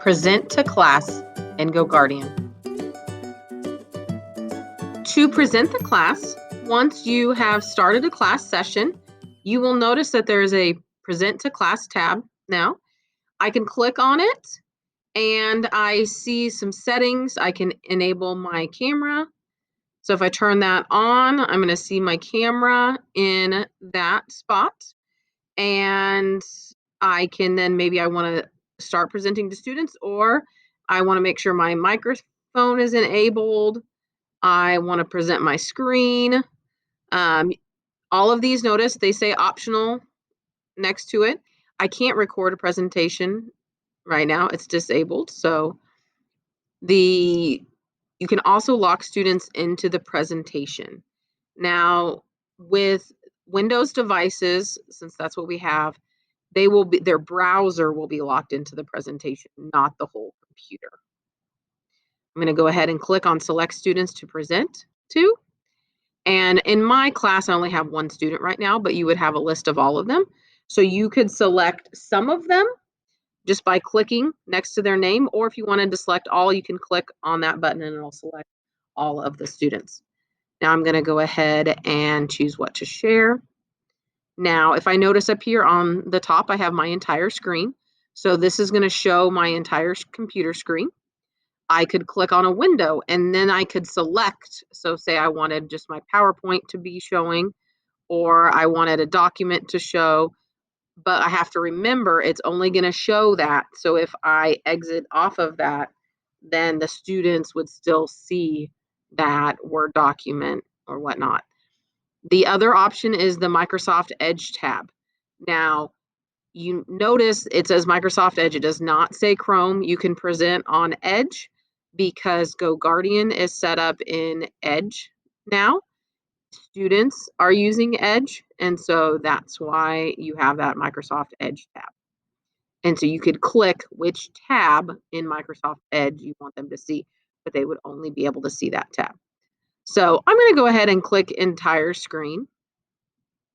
Present to class and GoGuardian. To present the class, once you have started a class session, you will notice that there is a Present to Class tab now. I can click on it and I see some settings. I can enable my camera. So if I turn that on, I'm going to see my camera in that spot. And I can then maybe I want to start presenting to students, or I want to make sure my microphone is enabled. I want to present my screen. All of these, notice they say optional next to it. I can't record a presentation right now. It's disabled. So you can also lock students into the presentation. Now, with Windows devices, since that's what we have, their browser will be locked into the presentation, not the whole computer. I'm going to go ahead and click on Select Students to Present to. And in my class, I only have one student right now, but you would have a list of all of them. So you could select some of them just by clicking next to their name, or if you wanted to select all, you can click on that button and it'll select all of the students. Now I'm going to go ahead and choose what to share. Now, if I notice up here on the top, I have my entire screen. So this is going to show my entire computer screen. I could click on a window and then I could select. So say I wanted just my PowerPoint to be showing, or I wanted a document to show, but I have to remember it's only going to show that. So if I exit off of that, then the students would still see that Word document or whatnot. The other option is the Microsoft Edge tab. Now, you notice it says Microsoft Edge. It does not say Chrome. You can present on Edge because GoGuardian is set up in Edge now. Students are using Edge, and so that's why you have that Microsoft Edge tab. And so you could click which tab in Microsoft Edge you want them to see, but they would only be able to see that tab. So I'm going to go ahead and click entire screen.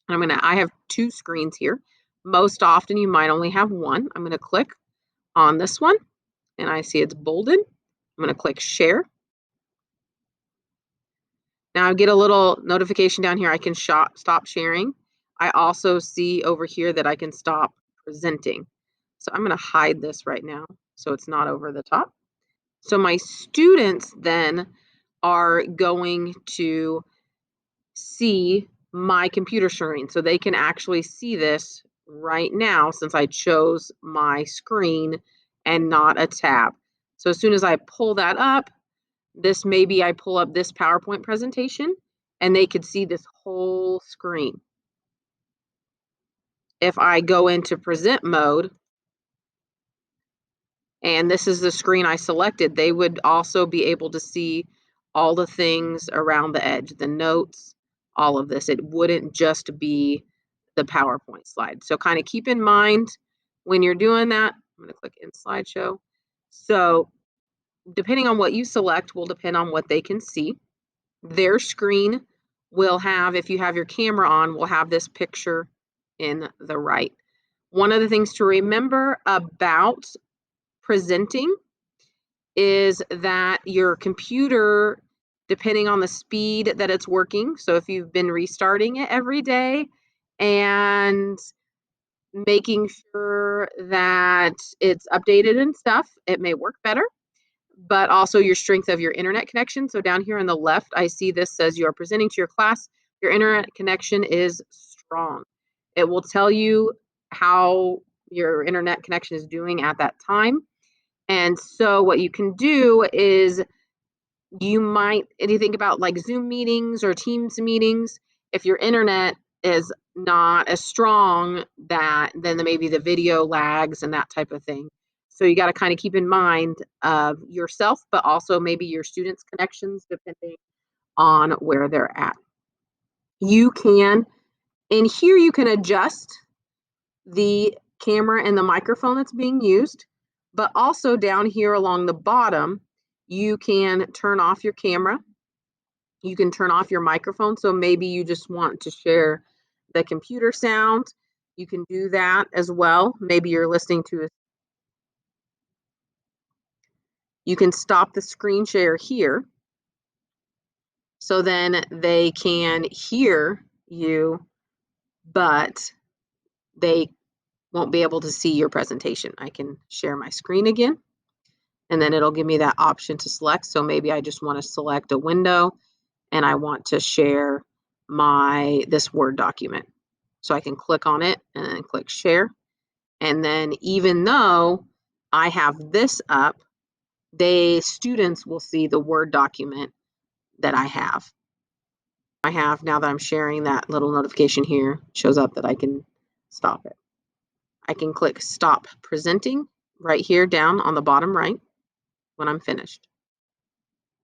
I have two screens here. Most often you might only have one. I'm going to click on this one and I see it's bolded. I'm going to click share. Now I get a little notification down here. I can stop sharing. I also see over here that I can stop presenting. So I'm going to hide this right now so it's not over the top. So my students then are going to see my computer screen. So they can actually see this right now since I chose my screen and not a tab. So as soon as I pull that up, maybe I pull up this PowerPoint presentation and they could see this whole screen. If I go into present mode, and this is the screen I selected, they would also be able to see all the things around the edge, the notes, all of this. It wouldn't just be the PowerPoint slide. So kind of keep in mind when you're doing that. I'm going to click in slideshow. So depending on what you select will depend on what they can see. Their screen will have, if you have your camera on, will have this picture in the right. One of the things to remember about presenting is that your computer, depending on the speed that it's working, so if you've been restarting it every day and making sure that it's updated and stuff, it may work better, but also your strength of your internet connection. So down here on the left, I see this says you are presenting to your class. Your internet connection is strong. It will tell you how your internet connection is doing at that time. And so what you can do is if you think about like Zoom meetings or Teams meetings, if your internet is not as strong, then maybe the video lags and that type of thing. So you got to kind of keep in mind of yourself, but also maybe your students' connections, depending on where they're at. You can adjust the camera and the microphone that's being used, but also down here along the bottom, you can turn off your camera. You can turn off your microphone. So maybe you just want to share the computer sound. You can do that as well. Maybe you're listening to You can stop the screen share here, so then they can hear you, but they won't be able to see your presentation. I can share my screen again, and then it'll give me that option to select. So maybe I just want to select a window and I want to share this Word document. So I can click on it and then click share. And then even though I have this up, students will see the Word document that I have. Now that I'm sharing, that little notification here shows up that I can stop it. I can click stop presenting right here down on the bottom right when I'm finished.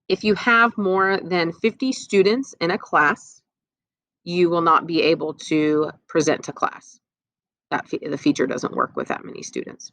If you have more than 50 students in a class, you will not be able to present to class. The feature doesn't work with that many students.